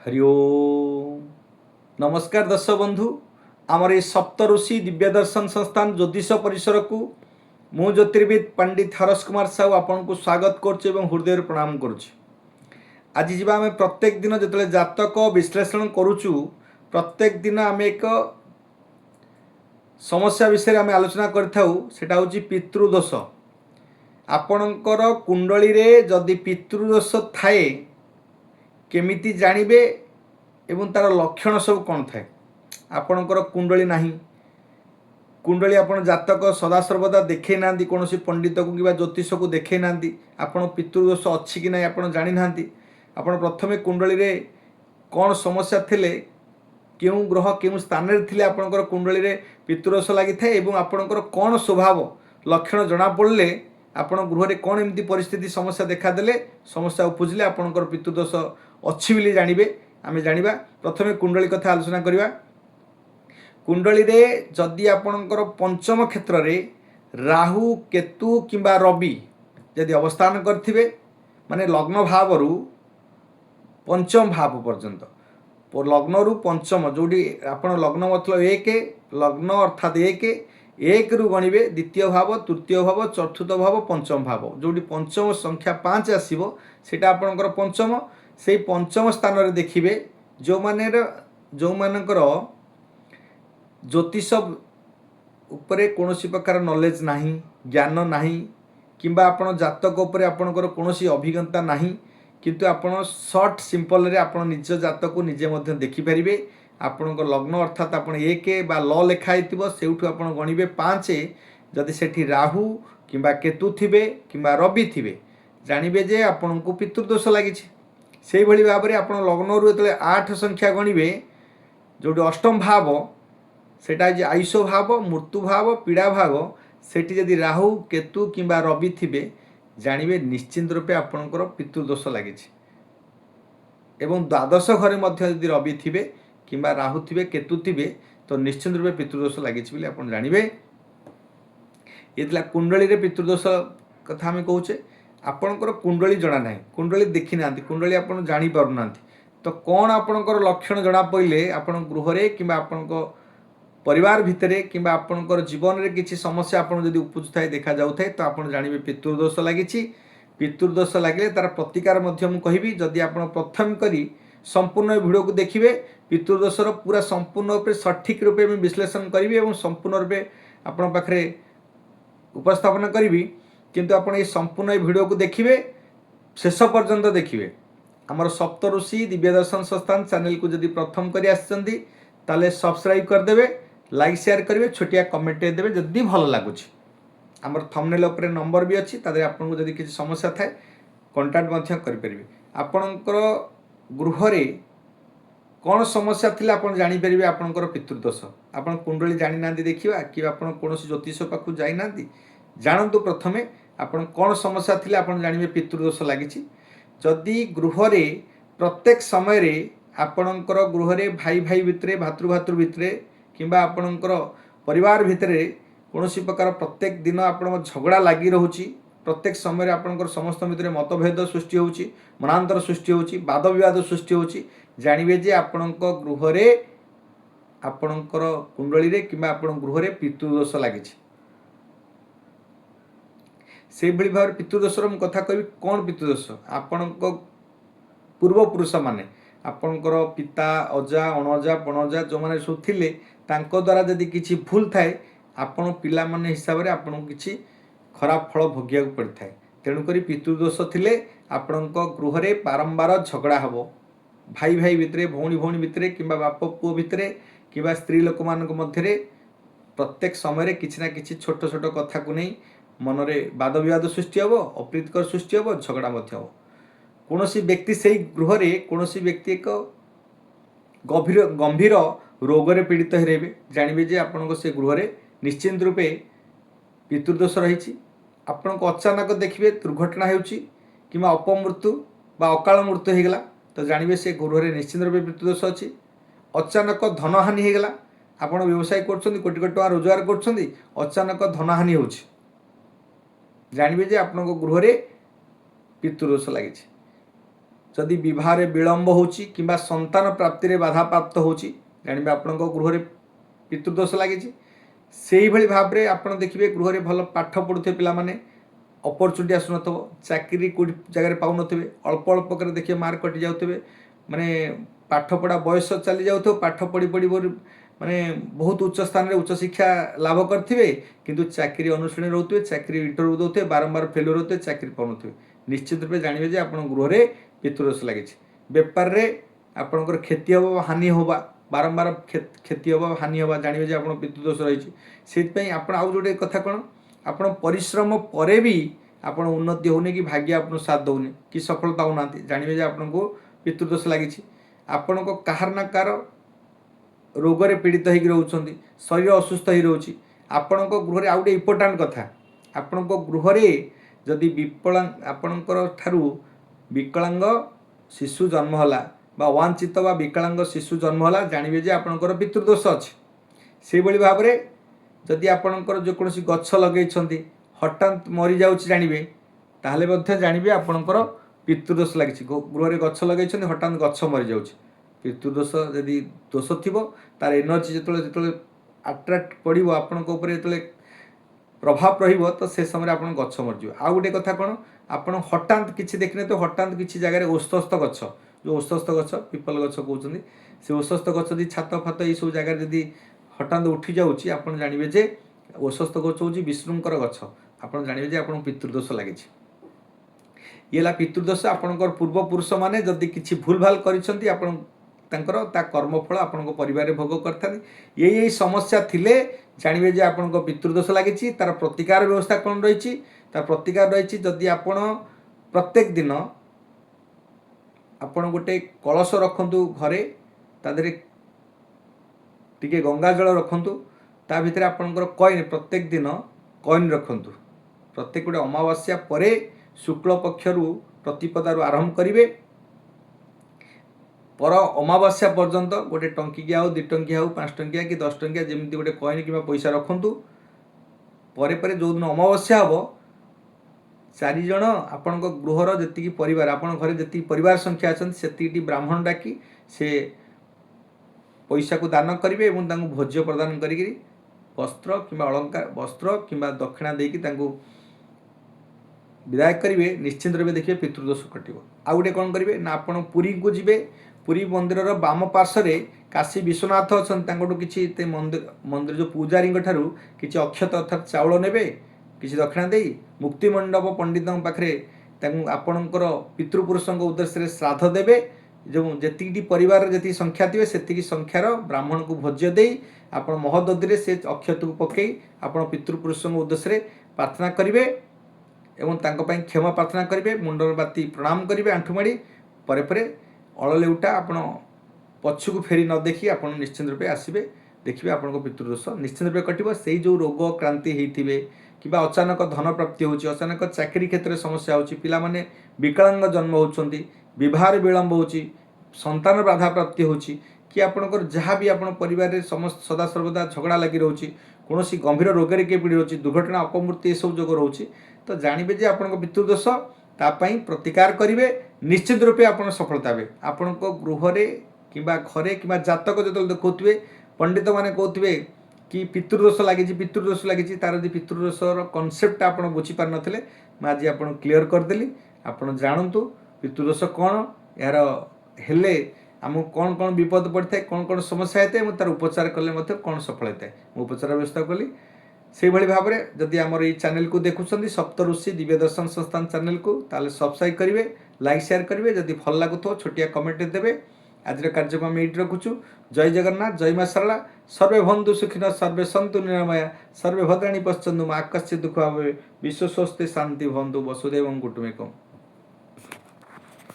हरि ओम। नमस्कार दर्शक बंधु, आमर ये सप्तऋषि दिव्य दर्शन संस्थान ज्योतिष परिसर को मु ज्योतिर्विद पंडित हरस कुमार साहू आपन को स्वागत करुच्चे हृदय प्रणाम करुच्चे। आज जीवा आम प्रत्येक दिन जो जातक विश्लेषण करुचु प्रत्येक दिन आम एक समस्या विषय आम आलोचना करटा हूँ पितृदोष। आपणकर कुंडली रे जदि पितृदोष थाए केमिति जानिबे एवं तार लक्षण सब कौन थाए। आपणकर कुंडली नहीं, कुंडली आपण जातक सदासर्वदा देखे ना कौन पंडित को कि ज्योतिष को देखे ना आपण पितृदोष अच्छी कि ना आपण जानी ना। आपण प्रथमे कुंडली रे कौन समस्या थिले, केउं ग्रह केउं स्थान रे थिले आपणकर कुंडली रे पितृदोष लागि थाए एवं आपणकर कौन स्वभाव लक्षण जना पड़ले आपण गृह रे कौन एमती परिस्थिति समस्या देखा देले समस्या उपजिले आपणकर पितृदोष अच्छी बोली जानिबे। आमे जानिबा प्रथमे कुंडली कथा आलोचना करिबा। कुंडली रे जदि आपणकर पंचम क्षेत्र रे राहु केतु किंबा रवि यदि अवस्थान करथिबे माने लग्न भाव रु पंचम भाव पर्यंत, लग्न रु पंचम जोडी आपण लग्न मतलब एक लग्न अर्थात एक रु गणिबे द्वितीय भाव तृतीय भाव चतुर्थ भाव पंचम भाव जोडी पंचम संख्या 5 आसीबो सेटा आपणकर पंचम। से पंचम स्थान रे देखिबे जो मानकर ज्योतिष उपरे कोनोसी प्रकार नॉलेज नाही, ज्ञान नाही किंबा आपण जातक उपरे आपणकर कोनोसी अभिज्ञता नाही, किंतु आपण शॉर्ट सिंपल रे आपण निज जातक को निजे मध्य देखि परिबे। आपणकर लग्न अर्थात आपण एक बा ल लेखा हिथिबो सेउठु आपण गणिबे 5। जदि सेठी राहु किंबा केतु थिबे किंबा रवि थिबे जानिबे जे आपणको पितृदोष लागिछि। से भली भाव में आप लग्न रु जो 8 संख्या गणिबे जो अष्टम भाव सेटा जे आयुष भाव मृत्यु भाव पीड़ा भाव सेठी जदि राहु केतु किंबा रवि थिबे जानिबे निश्चिंत रूपे आपणकर पितृदोष लागिछि। एवं द्वादश घरे मध्य जदि रवि थिबे किंबा राहु थिबे केतु थिबे तो निश्चिंत रूपे पितृदोष लागिछि बोली आपण जानिबे। एतला कुंडली रे पितृदोष कथा हम कहूचे। आपणकर कुंडली जना ना, कुंडली देखी ना, कुंडली आपण जानी पारु ना, तो कौन आपणकर लक्षण जना पड़े आपण गृह रे किंबा आपणको परिवार भितरे किंबा आपणकर जीवन रे किछि समस्या आपण जदि उपजुथाय देखा जाउथाय तो आपण जानिबे पितृदोष लागिछि। पितृदोष लागिले तार प्रतिकार मध्य मु कहिबी। जदि आपण प्रथम करी संपूर्ण वीडियो को देखिबे पितृदोषर पूरा संपूर्ण रूपे सठिक रूपे मैं विश्लेषण करिबी एवं संपूर्ण रूपे आपण पाखरे उपस्थापन करिबी। किंतु आपण ये संपूर्ण वीडियो को देखिए शेष पर्यंत देखिए। आमर सप्तऋषि दिव्य दर्शन संस्थान चैनल को जदि प्रथम करी आछंती ताले सब्सक्राइब करदेवे, लाइक शेयर करेंगे, छोटिया कमेंट देवे जदि भल लगुच। आमर थंबनेल उपरे नंबर भी अच्छी तादे आपन जदि किसी समस्या थाए कांटेक्ट मध्य करि परिबे। आपनकर गृह रे कौन समस्या थिला आपण जानि परिबे आपनकर पितृदोष। आपण कुंडली जानि नांदी देखिबा कि आपण कोनोसी ज्योतिष पाखु जाई नांदी जानतु प्रथमे आपण कौन समस्या थिले आपण जानिबे पितृदोष लागिछि। जदि गृह रे प्रत्येक समय रे आपणकर गृह रे भाई भाई भितरे भातृ भितरे किंबा आपणकर परिवार भितरे कोनोसी प्रकार प्रत्येक दिन आपण झगड़ा लागी रहउछि, प्रत्येक समय रे आपणकर समस्त भितरे मतभेद सृष्टि होउछि, मनांतर सृष्टि होउछि, वाद विवाद सृष्टि होउछि, जानिबे जे आपणकर गृह रे आपणकर कुंडली रे किंबा आपण गृह रे पितृदोष लागिछि। से भली भाव पितृदोषर मु कथा कहि कौन पितृदोष। आपण पूर्व पुरुष माने आपणकर पिता अजा अणजा पणजा जो माने सब थिले तांको द्वारा जदि किछि भूल थाए आपण पिला माने हिसाब रे आपण किछि खराब फल भोगिया पड़ि थाए। तेणु करी पितृदोष थिले आपणको गृह रे बारंबार झगड़ा हबो, भाई भाई भितरे भौणी भौणी भितरे किंबा बाप पुओ भितरे किंबा स्त्री लोक मानक मध्य रे प्रत्येक समय रे किछि ना किछि छोट छोट कथा को नहीं मनरे वाद विवाद सृष्टि हम, अप्रीतिकर सृष्टि हम, झगड़ा मध्य हम। कौनसी व्यक्ति से गृह रे कौनसी व्यक्ति एक गंभीर रोग रे पीड़ित हेरेबे जानिबे जे आपनको से गृह रे निश्चिंत रूपे पितृदोष रही। आपण को अचानक देखिए दुर्घटना होउची किंबा अपमृत्यु बा अकाल मृत्यु हो गला तो जानिबे से गृह रे निश्चिंत रूपे पितृदोष अछि। अचानक धनहानि हो गला, आपण व्यवसाय करछन्ती कोटी कोटी टका रोजगार करछन्ती अचानक धनहानि होउची जानिबे जे आपनको गृह रे पितृदोष लागिछि। जदि विवाह विलंब होची किंबा संतान प्राप्ति रे बाधा प्राप्त होची जानिबे आपनको गृह रे पितृदोष लगी से ही भाव में आप देखिए गृह में भल पाठ पढ़ुथे पिला माने अपरचुनिटी आसुन चाकरी कौट जगह पाऊन अल्प अल्प कर देखिए मार्क कटि जाऊे माने पाठ पढ़ा बयस चली जाऊ पाठ पढ़ी पढ़ी माने बहुत उच्च स्थान में उच्च शिक्षा लाभ करेंगे किंतु चाकरी अनुश्रेणी रोते चाकरी इंटरव्यू दौते बारंबार फेल्योर होते चाकरी पाऊन निश्चित रूप जानवे जे आप गृह में पितृदोष लगी बेपार रे आपणकर क्षति हम हानि होगा बारंबार क्षति हम हानि होगा जानवे जे आप पितृदोष रही से आप गोटे कथा कौन आप परिश्रम पर भी आप उन्नति होने कि भाग्य आप साथ दौने कि सफलता होना जानवे जे आपको पितृदोष लगी आपण को कहार ना कार रोगरे पीड़ित होकर रोच शरीर असुस्थ हो रोचे आपण गृह आउ गए इम्पोर्टाट कथा आपण गृह जदि विकलांग आपणकर ठारू विकलांग शिशु जन्म होला बा वांछित बा विकलांग शिशु जन्म होला जानवे जे आपणकर पितृदोष अच्छे से भाव में जदि आपणकर जेकोसी गछ लगे हठात मरी जाऊँ जानवे ताहले जानवे आपणकर पितृदोष लगी गृह में गछ लगे हठात गछ मरी जाऊँ पितृदोष जदि दोष थी तार एनर्जी जो आट्राक्ट पड़ो आपण जो प्रभाव रहिबो तो से समय आप गछ मरज आउ गोटे कथा कौन आपण हठात किसी देखने तो हठात किसी जगह औषस्थ गछ जो औषस्थ गछ पिपल गछ कहते से औषस्थ गछ यदि छात फात ये सब जगह जदि हठात उठी जाऊँगी आप जानवे जे औषस्थ गछ हूँ विष्णुकर गछ आप जानवे जे आप पितृदोष लगी ये पितृदोष आपणकर पूर्वपुरुष मैंने जदि किसी भूल भाल कर कर्मफल आपण परिवार भोग करते यही समस्या थिले जानवे जे आपण पितृदोष लगी तार प्रतिकार व्यवस्था कौन रही तार प्रतिकार रही जदि आपण प्रत्येक दिन आपण गोटे कलश रखु घरे तादरे टिके गंगा जल रखु ता भितर आपणकर कॉइन प्रत्येक दिन कॉइन रखु प्रत्येक गोटे अमावास्या परे शुक्ल पक्षरु प्रतिपदारु आरंभ करिवे पर अमावास्या पर्यंत गोटे टंकिया हो 2 टंकिया हो 5 टंकिया कि 10 टंकिया जमी गोटे कॉइन कि पैसा रखु परे परे जो दिन अमावास्या हम 4 जन आपण गृहर जी परिवार आप घर जी परिवार संख्या अच्छा से ब्राह्मण डाकी से पैसा को दान करेंगे और भोज्य प्रदान करी वस्त्र कि अलंकार वस्त्र कि दक्षिणा देकी विदाय करेंगे निश्चिंत रूप देखिए पितृदोष कटो आउ गोटे कौन करेंगे ना आप पुरी को जी पुरी मंदिर बाम पार्श्व काशी विश्वनाथ अच्छा किसी मंदिर जो पूजारी ठारू किसी अक्षत अर्थात चाउल ने किसी दक्षिणा दे मुक्तिमंडप पंडित पाखे आपणकर पितृपुरुषों उद्देश्य श्राद्ध देवे जो जी परिवार जी संख्या थे से संख्यार ब्राह्मण को भोज्य दे आप महोदधि से अक्षत को पकई आप पितृपुरुषों उद्देश्य प्रार्थना करेंगे एवं क्षमा प्रार्थना करेंगे मुंडर बाती प्रणाम करेंगे आंठुमाड़ी परे अड़लेउटा आप पछक फेरी न देखी आप निश्चित रूपे आसवे देखिए आपको पितृदोष निश्चित रूपे कटो से जो रोग क्रांति होते कि अचानक धन प्राप्ति हो अचानक चाकरी क्षेत्र में समस्या हो पिला माने विकलांग जन्म होती विवाह विलंब हो संतान बाधा प्राप्ति हो कि आपणकर जहाँ भी आप परिवार में समस्त सदा सर्वदा झगड़ा लगी रोचे कौन गंभीर रोगे किए पीड़ी रोचे दुर्घटना अपमृत्यु ये सब जोग रोचे तो जानवे जे आप पितृदोष तापाई प्रतिकार करेंगे निश्चित रूपे आप सफलता हे आपण गृह कि घरे कि जातक जो देखुए पंडित मैंने कहते कि पितृदोष लगी तार जो पितृदोषर कनसेप्ट आप बुझीपार नथिले आज आप क्लीयर करदेली आप जानतु पितृदोष कौन यार हेले आमको कौन कौन विपद पड़ता है कौन कौन समस्या होता है तार उपचार कले कौन सफल होता है मुझे उपचार व्यवस्था कली से भाव में जदि आमर ये चैनल को देखुं सप्त ऋषि दिव्य दर्शन संस्थान चैनल को ताले सब्सक्राइब करेंगे लाइक शेयर करेंगे जदि भल लगुव छोटिया कमेंट देवे आज कार्यक्रम ये रखुचु जय जगन्नाथ जय मां सरला सर्वे बंधु सुखिन सर्वे सन्तु निरामया सर्वे भद्राणी पश्चंदु माँ कश्चित् दुख विश्व स्वस्थ शांति बंधु वसुदेव कुटुम्बकम्।